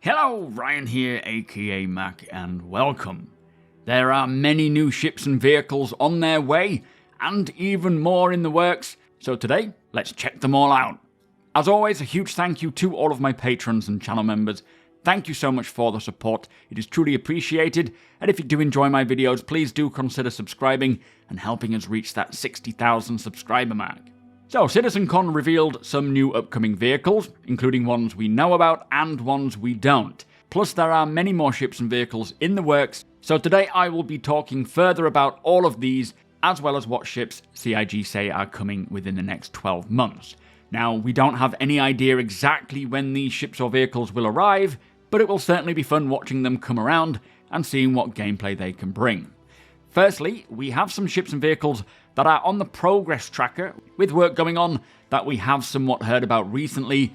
Hello, Ryan here, aka Mac, and welcome. There are many new ships and vehicles on their way, and even more in the works, so today, let's check them all out. As always, a huge thank you to all of my patrons and channel members. Thank you so much for the support, it is truly appreciated, and if you do enjoy my videos, please do consider subscribing and helping us reach that 60,000 subscriber mark. So, CitizenCon revealed some new upcoming vehicles, including ones we know about and ones we don't. Plus, there are many more ships and vehicles in the works, so today I will be talking further about all of these, as well as what ships CIG say are coming within the next 12 months. Now, we don't have any idea exactly when these ships or vehicles will arrive, but it will certainly be fun watching them come around and seeing what gameplay they can bring. Firstly, we have some ships and vehicles that are on the progress tracker, with work going on that we have somewhat heard about recently.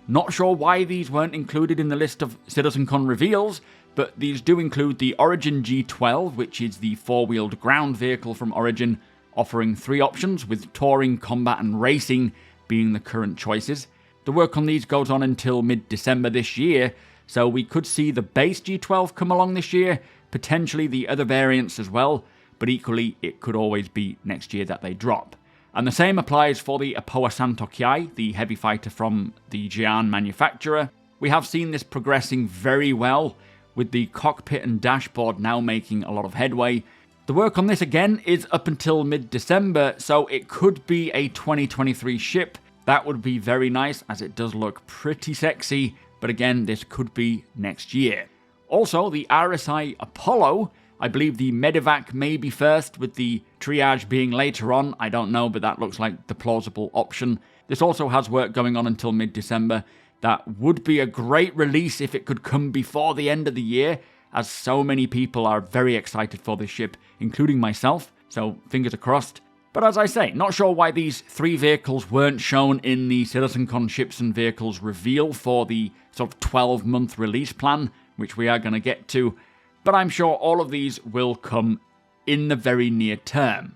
Not sure why these weren't included in the list of CitizenCon reveals, but these do include the Origin G12, which is the four-wheeled ground vehicle from Origin, offering 3 options, with touring, combat and racing being the current choices. The work on these goes on until mid-December this year, so we could see the base G12 come along this year, potentially the other variants as well, but equally it could always be next year that they drop. And the same applies for the Apollo Santokiai, the heavy fighter from the Jian manufacturer. We have seen this progressing very well, with the cockpit and dashboard now making a lot of headway. The work on this again is up until mid-December, so it could be a 2023 ship. That would be very nice, as it does look pretty sexy, but again, this could be next year. Also, the RSI Apollo, I believe the medevac may be first, with the triage being later on. I don't know, but that looks like the plausible option. This also has work going on until mid-December. That would be a great release if it could come before the end of the year, as so many people are very excited for this ship, including myself, so fingers are crossed. But as I say, not sure why these 3 vehicles weren't shown in the CitizenCon ships and vehicles reveal for the sort of 12-month release plan, which we are going to get to, but I'm sure all of these will come in the very near term.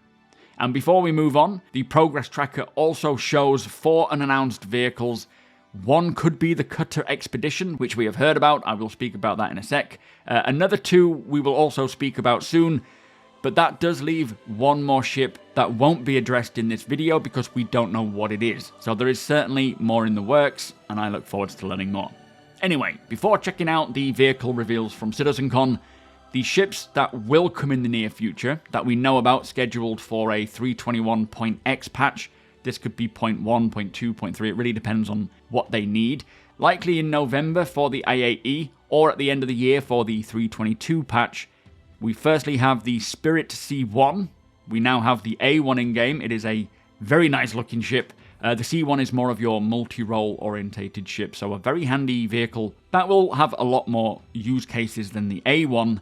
And before we move on, the progress tracker also shows 4 unannounced vehicles. One could be the Cutter Expedition, which we have heard about. I will speak about that in a sec. Another 2 we will also speak about soon, but that does leave one more ship that won't be addressed in this video because we don't know what it is. So there is certainly more in the works, and I look forward to learning more. Anyway, before checking out the vehicle reveals from CitizenCon, the ships that will come in the near future, that we know about scheduled for a 321.x patch, this could be 0.1, 0.2, 0.3, it really depends on what they need, likely in November for the IAE, or at the end of the year for the 322 patch. We firstly have the Spirit C1, we now have the A1 in-game, it is a very nice looking ship. The C1 is more of your multi-role orientated ship, so a very handy vehicle that will have a lot more use cases than the A1.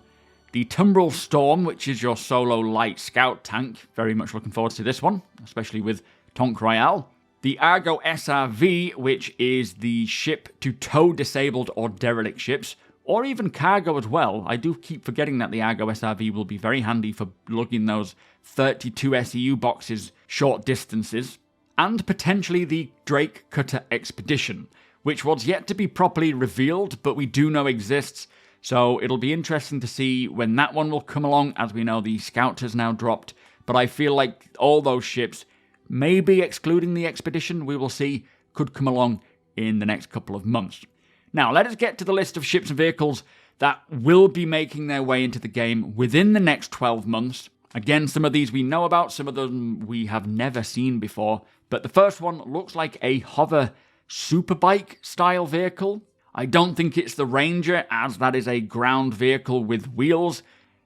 The Tumbril Storm, which is your solo light scout tank, very much looking forward to this one, especially with Tonk Royale. The Argo SRV, which is the ship to tow disabled or derelict ships, or even cargo as well. I do keep forgetting that the Argo SRV will be very handy for lugging those 32 SEU boxes short distances. And potentially the Drake Cutter Expedition, which was yet to be properly revealed, but we do know exists, so it'll be interesting to see when that one will come along, as we know the Scout has now dropped, but I feel like all those ships, maybe excluding the Expedition, we will see, could come along in the next couple of months. Now, let us get to the list of ships and vehicles that will be making their way into the game within the next 12 months. Again, some of these we know about, some of them we have never seen before, but the first one looks like a hover superbike style vehicle. I don't think it's the Ranger, as that is a ground vehicle with wheels,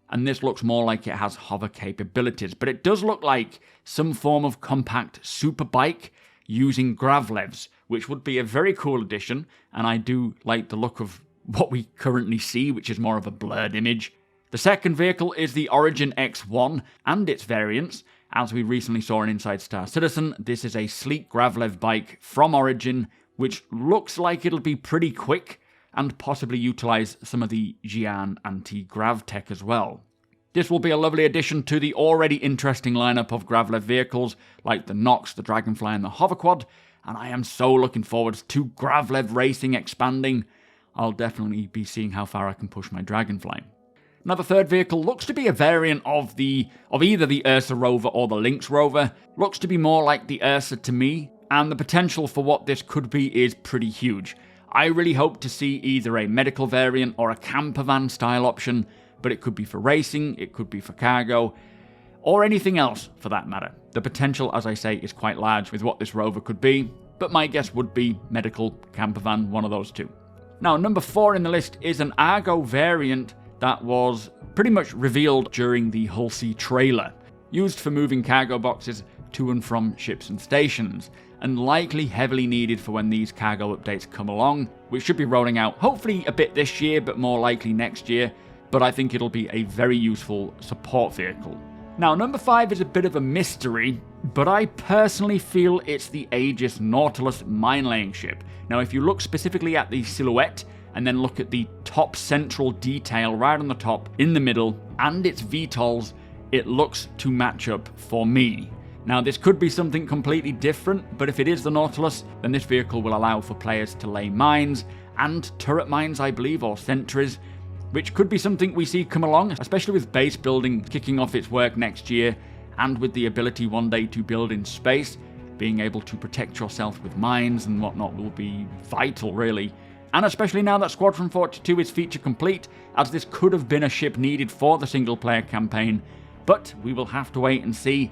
and this looks more like it has hover capabilities, but it does look like some form of compact superbike using gravlevs, which would be a very cool addition, and I do like the look of what we currently see, which is more of a blurred image. The second vehicle is the Origin X1 and its variants. As we recently saw in Inside Star Citizen, this is a sleek gravlev bike from Origin, which looks like it'll be pretty quick and possibly utilize some of the Jian anti-grav tech as well. This will be a lovely addition to the already interesting lineup of gravlev vehicles like the Nox, the Dragonfly and the Hoverquad, and I am so looking forward to gravlev racing expanding. I'll definitely be seeing how far I can push my Dragonfly. Now, the third vehicle looks to be a variant of either the Ursa rover or the Lynx rover. Looks to be more like the Ursa to me, and the potential for what this could be is pretty huge. I really hope to see either a medical variant or a camper van style option, but it could be for racing, it could be for cargo, or anything else for that matter. The potential, as I say, is quite large with what this rover could be, but my guess would be medical, camper van, one of those two. Now, number 4 in the list is an Argo variant that was pretty much revealed during the Hull C trailer, used for moving cargo boxes to and from ships and stations, and likely heavily needed for when these cargo updates come along, which should be rolling out hopefully a bit this year, but more likely next year, but I think it'll be a very useful support vehicle. Now, number 5 is a bit of a mystery, but I personally feel it's the Aegis Nautilus mine-laying ship. Now, if you look specifically at the silhouette, and then look at the top central detail right on the top, in the middle, and its VTOLs, it looks to match up for me. Now, this could be something completely different, but if it is the Nautilus, then this vehicle will allow for players to lay mines, and turret mines, I believe, or sentries, which could be something we see come along, especially with base building kicking off its work next year, and with the ability one day to build in space, being able to protect yourself with mines and whatnot will be vital, really. And especially now that Squadron 42 is feature complete, as this could have been a ship needed for the single player campaign, but we will have to wait and see.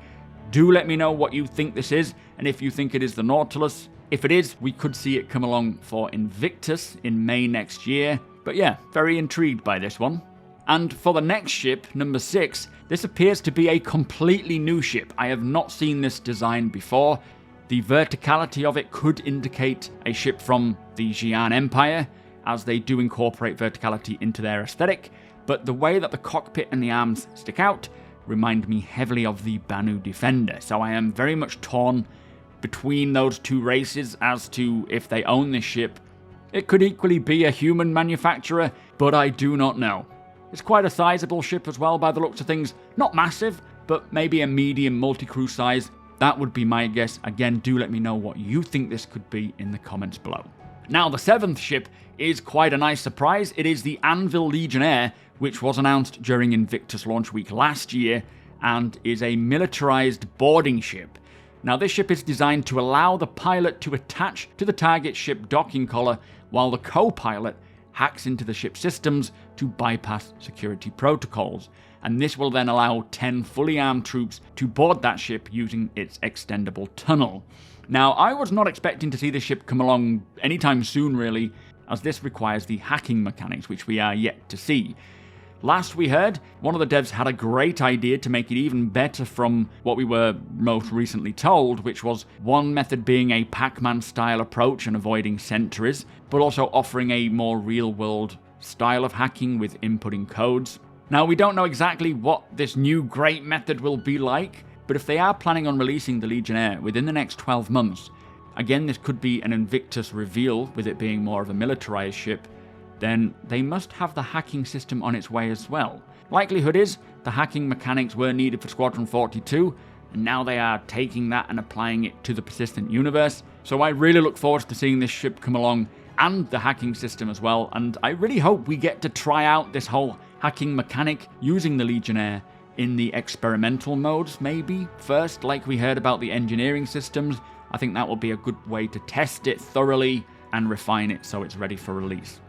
Do let me know what you think this is, and if you think it is the Nautilus. If it is, we could see it come along for Invictus in May next year. But yeah, very intrigued by this one. And for the next ship, number 6, this appears to be a completely new ship. I have not seen this design before. The verticality of it could indicate a ship from the Xi'an Empire, as they do incorporate verticality into their aesthetic, but the way that the cockpit and the arms stick out remind me heavily of the Banu Defender, so I am very much torn between those two races as to if they own this ship. It could equally be a human manufacturer, but I do not know. It's quite a sizable ship as well by the looks of things. Not massive, but maybe a medium multi-crew size. That would be my guess. Again, do let me know what you think this could be in the comments below. Now, the 7th ship is quite a nice surprise. It is the Anvil Legionnaire, which was announced during Invictus launch week last year, and is a militarized boarding ship. Now, this ship is designed to allow the pilot to attach to the target ship docking collar, while the co-pilot hacks into the ship systems to bypass security protocols. And this will then allow 10 fully armed troops to board that ship using its extendable tunnel. Now, I was not expecting to see this ship come along anytime soon, really, as this requires the hacking mechanics, which we are yet to see. Last we heard, one of the devs had a great idea to make it even better from what we were most recently told, which was one method being a Pac-Man style approach and avoiding sentries, but also offering a more real-world style of hacking with inputting codes. Now, we don't know exactly what this new great method will be like, but if they are planning on releasing the Legionnaire within the next 12 months, again, this could be an Invictus reveal, with it being more of a militarized ship, then they must have the hacking system on its way as well. Likelihood is, the hacking mechanics were needed for Squadron 42, and now they are taking that and applying it to the persistent universe, so I really look forward to seeing this ship come along, and the hacking system as well, and I really hope we get to try out this whole hacking mechanic using the Legionnaire in the experimental modes, maybe first, like we heard about the engineering systems. I think that will be a good way to test it thoroughly and refine it so it's ready for release.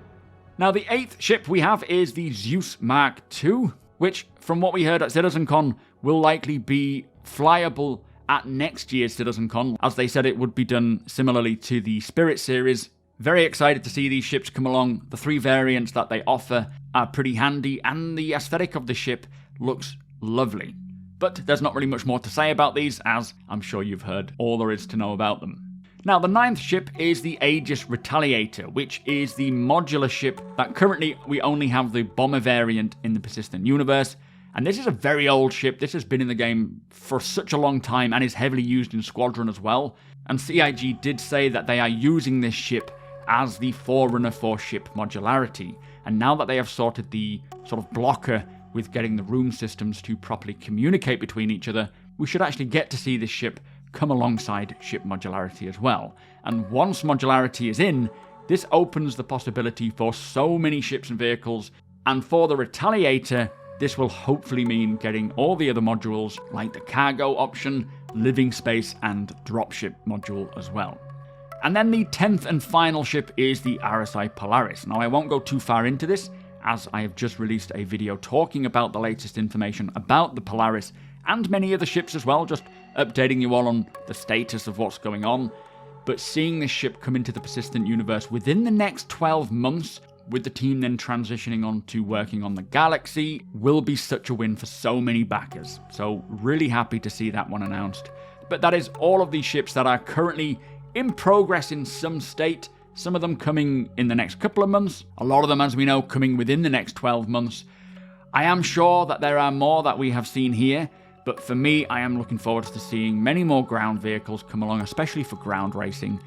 Now, the 8th ship we have is the Zeus Mark II, which, from what we heard at CitizenCon, will likely be flyable at next year's CitizenCon, as they said it would be done similarly to the Spirit series. Very excited to see these ships come along. The 3 variants that they offer are pretty handy, and the aesthetic of the ship looks lovely. But there's not really much more to say about these, as I'm sure you've heard all there is to know about them. Now, the 9th ship is the Aegis Retaliator, which is the modular ship that currently we only have the bomber variant in the persistent universe. And this is a very old ship. This has been in the game for such a long time and is heavily used in Squadron as well. And CIG did say that they are using this ship as the forerunner for ship modularity. And now that they have sorted the sort of blocker with getting the room systems to properly communicate between each other, we should actually get to see this ship come alongside ship modularity as well. And once modularity is in, This opens the possibility for so many ships and vehicles, and for the Retaliator, this will hopefully mean getting all the other modules like the cargo option, living space, and dropship module as well. And then the 10th and final ship is the RSI Polaris. Now I won't go too far into this, as I have just released a video talking about the latest information about the Polaris and many other ships as well, just updating you all on the status of what's going on. But seeing this ship come into the persistent universe within the next 12 months, with the team then transitioning on to working on the Galaxy, will be such a win for so many backers. So really happy to see that one announced. But that is all of these ships that are currently in progress in some state, some of them coming in the next couple of months, a lot of them, as we know, coming within the next 12 months. I am sure that there are more that we have seen here, but for me, I am looking forward to seeing many more ground vehicles come along, especially for ground racing.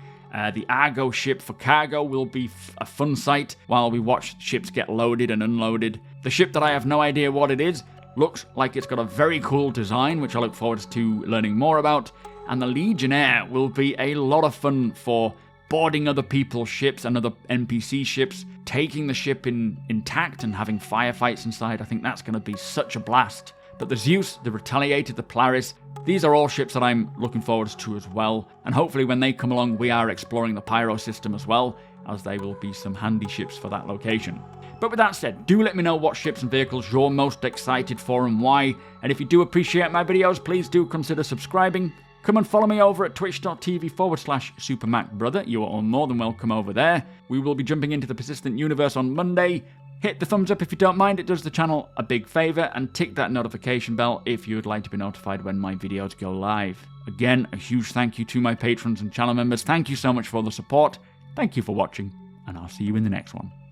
The Argo ship for cargo will be a fun sight while we watch ships get loaded and unloaded. The ship that I have no idea what it is looks like it's got a very cool design, which I look forward to learning more about. And the Legionnaire will be a lot of fun for boarding other people's ships and other NPC ships, taking the ship intact and having firefights inside. I think that's going to be such a blast. But the Zeus, the Retaliator, the Polaris, these are all ships that I'm looking forward to as well. And hopefully when they come along, we are exploring the Pyro system as well, as they will be some handy ships for that location. But with that said, do let me know what ships and vehicles you're most excited for and why. And if you do appreciate my videos, please do consider subscribing. Come and follow me over at twitch.tv/supermacbrother. You are all more than welcome over there. We will be jumping into the persistent universe on Monday. Hit the thumbs up if you don't mind, it does the channel a big favour, and tick that notification bell if you would like to be notified when my videos go live. Again, a huge thank you to my patrons and channel members. Thank you so much for the support. Thank you for watching, and I'll see you in the next one.